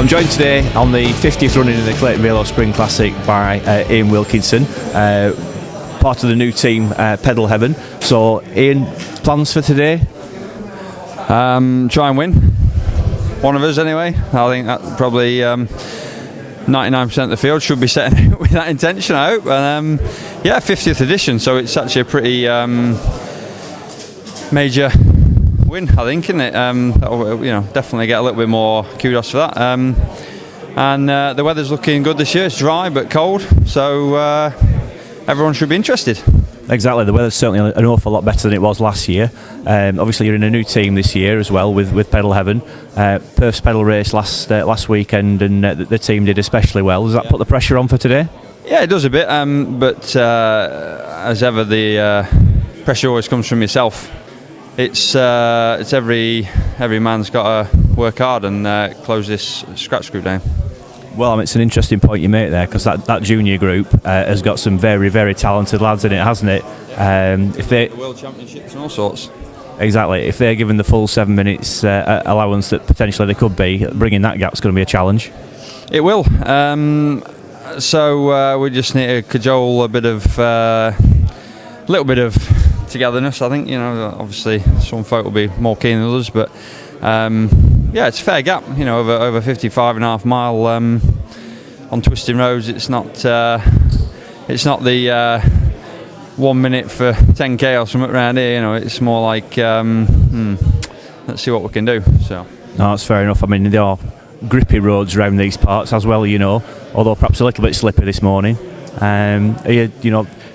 So I'm joined today on the 50th running of the Clayton Velo Spring Classic by Ian Wilkinson, part of the new team, Pedal Heaven. So Ian, plans for today? Try and win. One of us anyway. I think that probably 99% of the field should be setting with that intention, I hope. And 50th edition, so it's actually a pretty major win, I think, isn't it? Definitely get a little bit more kudos for that. And the weather's looking good this year. It's dry but cold, so everyone should be interested. Exactly, the weather's certainly an awful lot better than it was last year. Obviously, you're in a new team this year as well with Pedal Heaven. Perth's pedal race last weekend, and the team did especially well. Does that put the pressure on for today? Yeah, it does a bit, but as ever, the pressure always comes from yourself. It's every man's got to work hard and close this scratch group down. Well, it's an interesting point you make there, because that junior group has got some very, very talented lads in it, hasn't it? If they the World Championships and all sorts. Exactly. If they're given the full 7 minutes allowance that potentially they could be, bringing that gap's going to be a challenge. It will. So we just need to cajole a little bit of togetherness. I think, obviously some folk will be more keen than others, but it's a fair gap. Over 55.5 mile on twisting roads. It's not the 1 minute for 10k or something around here. It's more like let's see what we can do. So no, that's fair enough. There are grippy roads around these parts as well, although perhaps a little bit slippy this morning. Are you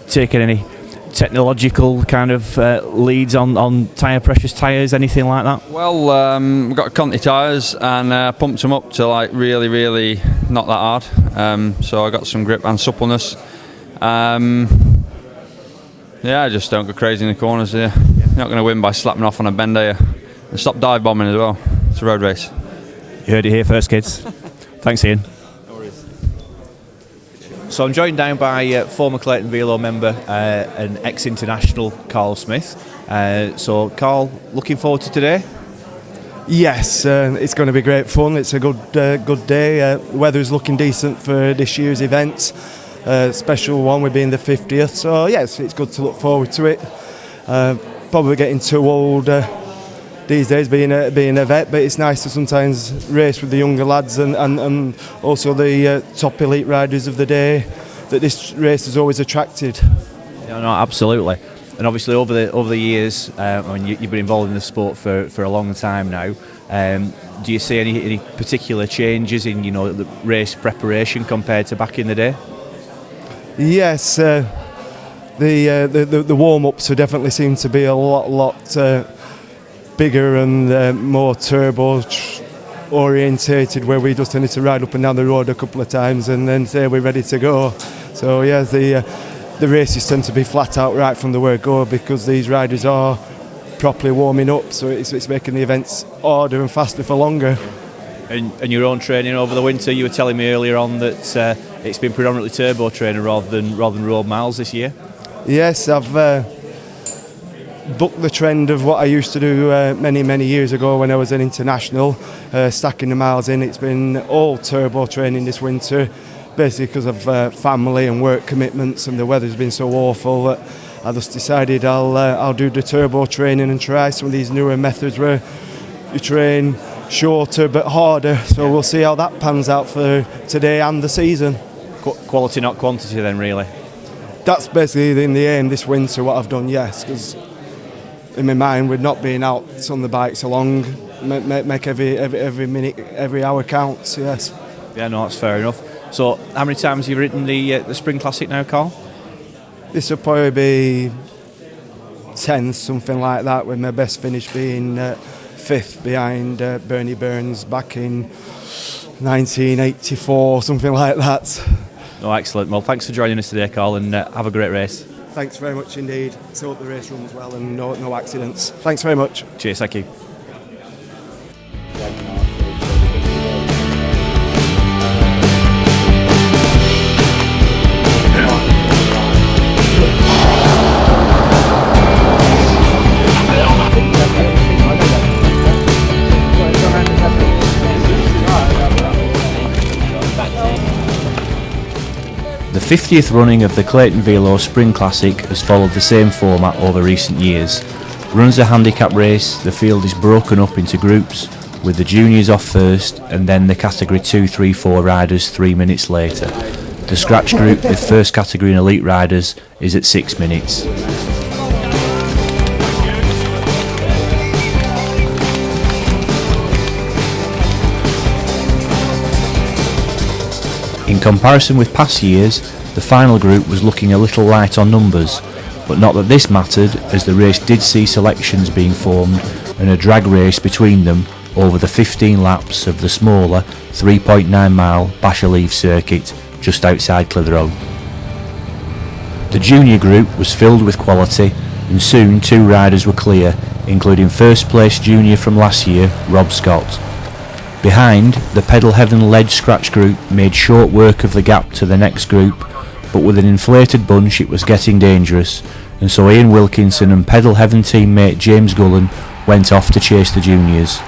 taking any technological kind of leads on precious tyres, anything like that? Well, we've got Conti tyres and pumped them up to really, really not that hard. So I got some grip and suppleness. I just don't go crazy in the corners here. You're not going to win by slapping off on a bend, are you? And stop dive bombing as well. It's a road race. You heard it here first, kids. Thanks, Ian. So I'm joined down by former Clayton Velo member and ex-international Carl Smith. So Carl, looking forward to today? Yes, it's going to be great fun. It's a good day. Weather's looking decent for this year's event. Special one with being the 50th. So yes, it's good to look forward to it. Probably getting too old these days being a vet, but it's nice to sometimes race with the younger lads and also the top elite riders of the day that this race has always attracted. Yeah, no, absolutely. And obviously over the years, you've been involved in the sport for a long time now. Do you see any particular changes in the race preparation compared to back in the day? Yes, the warm-ups definitely seem to be a lot bigger and more turbo orientated, where we just tended to ride up and down the road a couple of times and then say we're ready to go. So yeah, the races tend to be flat out right from the word go, because these riders are properly warming up, so it's making the events harder and faster for longer. And your own training over the winter, you were telling me earlier on that it's been predominantly turbo training rather than road miles this year. Yes, I've bucked the trend of what I used to do many years ago when I was an international, stacking the miles in. It's been all turbo training this winter, basically because of family and work commitments, and the weather's been so awful that I just decided I'll do the turbo training and try some of these newer methods where you train shorter but harder. So we'll see how that pans out for today and the season. Quality, not quantity then, really? That's basically in the aim this winter, what I've done, yes, because in my mind, with not being out on the bike so long, make every minute, every hour counts, yes. Yeah, no, that's fair enough. So how many times have you ridden the Spring Classic now, Carl? This will probably be 10th, something like that, with my best finish being 5th behind Bernie Burns back in 1984, something like that. No, excellent. Well, thanks for joining us today, Carl, and have a great race. Thanks very much indeed. So hope the race runs well and no accidents. Thanks very much. Cheers, thank you. 50th running of the Clayton Velo Spring Classic has followed the same format over recent years. Run as a handicap race, the field is broken up into groups, with the juniors off first and then the category 2, 3, 4 riders 3 minutes later. The scratch group with first category and elite riders is at 6 minutes. In comparison with past years, the final group was looking a little light on numbers, but not that this mattered, as the race did see selections being formed and a drag race between them over the 15 laps of the smaller 3.9 mile Basherleaf circuit just outside Clitheroe. The junior group was filled with quality, and soon 2 riders were clear, including first place junior from last year, Rob Scott. Behind, the Pedal Heaven led scratch group made short work of the gap to the next group, but with an inflated bunch it was getting dangerous, and so Ian Wilkinson and Pedal Heaven teammate James Gullen went off to chase the juniors.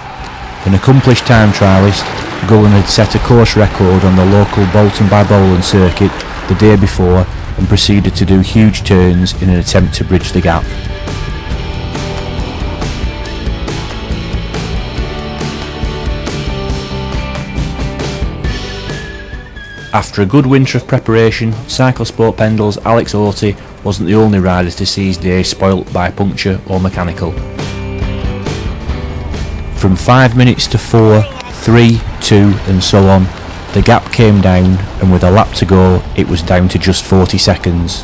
An accomplished time triallist, Gullen had set a course record on the local Bolton by Bowland circuit the day before and proceeded to do huge turns in an attempt to bridge the gap. After a good winter of preparation, Cyclesport Pendle's Alex Orty wasn't the only rider to see his day spoilt by puncture or mechanical. From 5 minutes to 4, 3, 2 and so on, the gap came down, and with a lap to go it was down to just 40 seconds.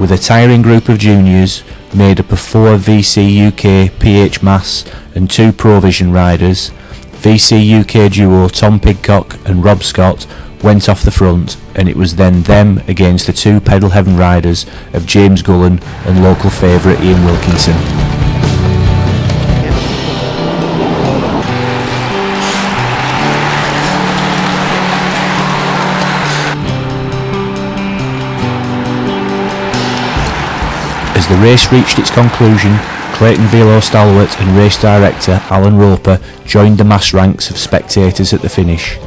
With a tiring group of juniors made up of 4 VC UK PH Mass and 2 Provision riders, VC UK duo Tom Pidcock and Rob Scott went off the front, and it was then them against the 2 Pedal Heaven riders of James Gullen and local favourite Ian Wilkinson. As the race reached its conclusion, Clayton Velo stalwart and race director Alan Roper joined the mass ranks of spectators at the finish.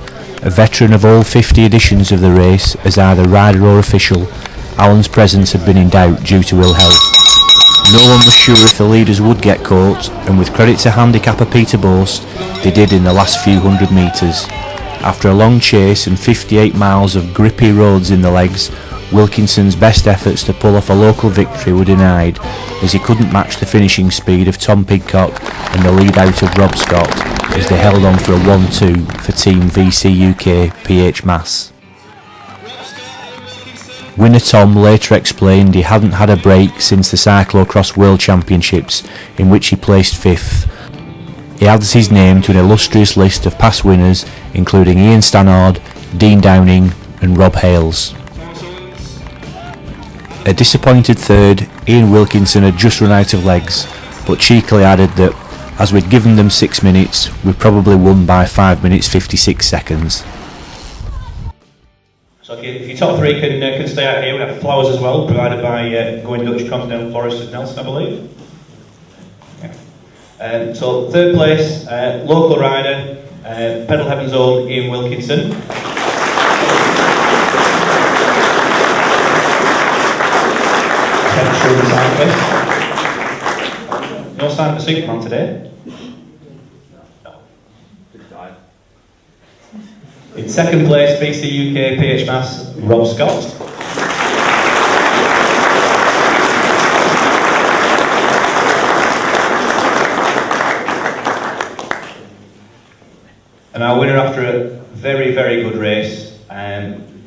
A veteran of all 50 editions of the race as either rider or official, Alan's presence had been in doubt due to ill health. No one was sure if the leaders would get caught, and with credit to handicapper Peter Boast, they did in the last few hundred metres. After a long chase and 58 miles of grippy roads in the legs, Wilkinson's best efforts to pull off a local victory were denied, as he couldn't match the finishing speed of Tom Pidcock and the lead out of Rob Scott, as they held on for a 1-2 for Team VC UK PH Mass. Winner Tom later explained he hadn't had a break since the Cyclocross World Championships, in which he placed 5th. He adds his name to an illustrious list of past winners, including Ian Stannard, Dean Downing and Rob Hales. A disappointed third, Ian Wilkinson had just run out of legs, but cheekily added that, as we'd given them 6 minutes, we probably won by 5 minutes 56 seconds. So if your top 3 can stay out here, we have flowers as well, provided by Going Dutch Continental Florist at Nelson, I believe. Yeah. So 3rd place, local rider, Pedal Heaven's own Ian Wilkinson. No sign of Superman today? No. In 2nd place, VC UK PH Mass, Rob Scott. And our winner after a very, very good race,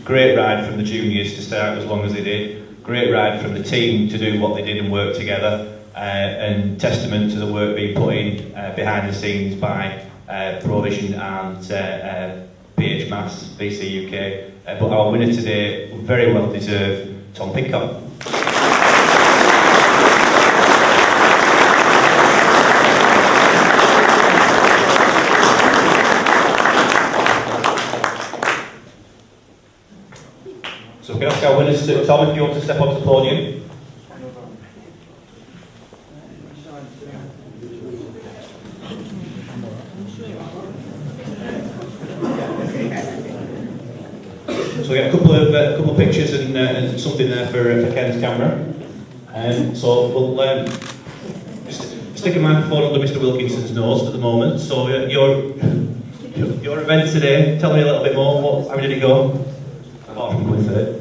great ride from the juniors to stay out as long as they did. Great ride from the team to do what they did and work together, and testament to the work being put in behind the scenes by Provision and PH Mass, VC UK. But our winner today, very well deserved, Tom Pidcock. So we can ask our winners to, Tom, if you want to step onto the podium. So we get a couple of pictures and something there for Ken's camera. So we'll stick a microphone under Mr. Wilkinson's nose at the moment. So your event today, tell me a little bit more. How did it go? Apart from going third.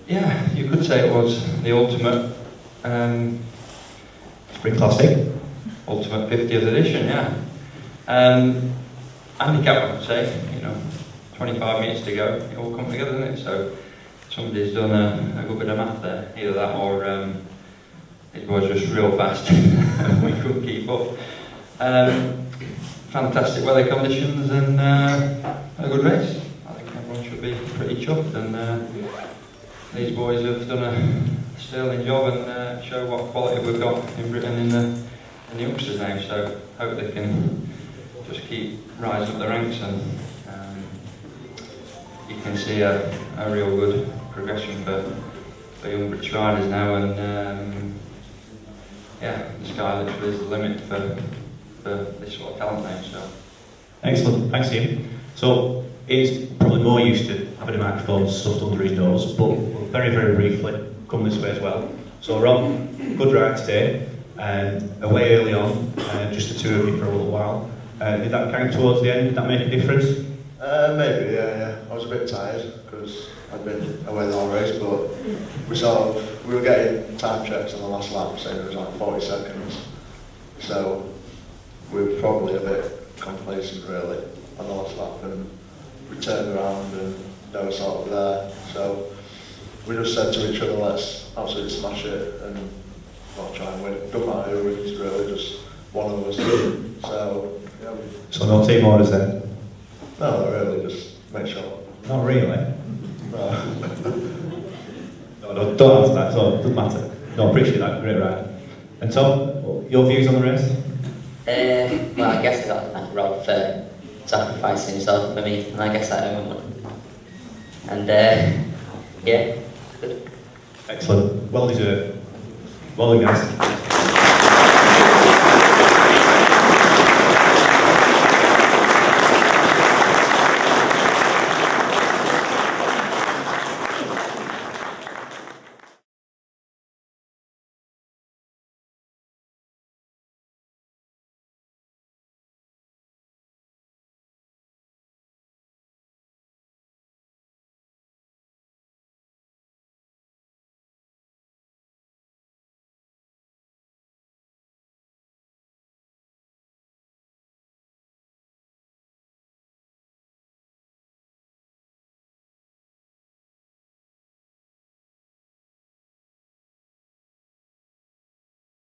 Yeah, you could say it was the ultimate Spring Classic. ultimate 50th edition, yeah. Handicap, I would say, 25 minutes to go, it all comes together, doesn't it? So somebody's done a good bit of math there, either that or it was just real fast. We couldn't keep up. Fantastic weather conditions and a good race. I think everyone should be pretty chuffed, and these boys have done a sterling job and show what quality we've got in Britain in the youngsters now. So hope they can just keep rising up the ranks, and you can see a real good progression for young British riders now, and yeah, the sky literally is the limit for this sort of talent now. So Excellent, thanks Ian. So he's probably more used to having a microphone stuffed under his nose, but very, very briefly, come this way as well. So Rob, good ride today, away early on, just the two of you for a little while. Did that count towards the end? Did that make a difference? Maybe, yeah. I was a bit tired because I'd been away the whole race, but we were getting time checks on the last lap saying it was like 40 seconds. So we were probably a bit complacent really on the last lap, and we turned around and they were sort of there. So we just said to each other, let's absolutely smash it and not try and win. Doesn't matter who wins really, just one of us. So yeah. So no team orders then? No, not really, just make sure. Not really? No. No, don't answer that, so it doesn't matter. No, appreciate that, great ride. And Tom, your views on the race? Well, I guess I got to thank Rob for sacrificing himself for me, and I guess I owe him one. And yeah, good. Excellent, well deserved. Well done guys.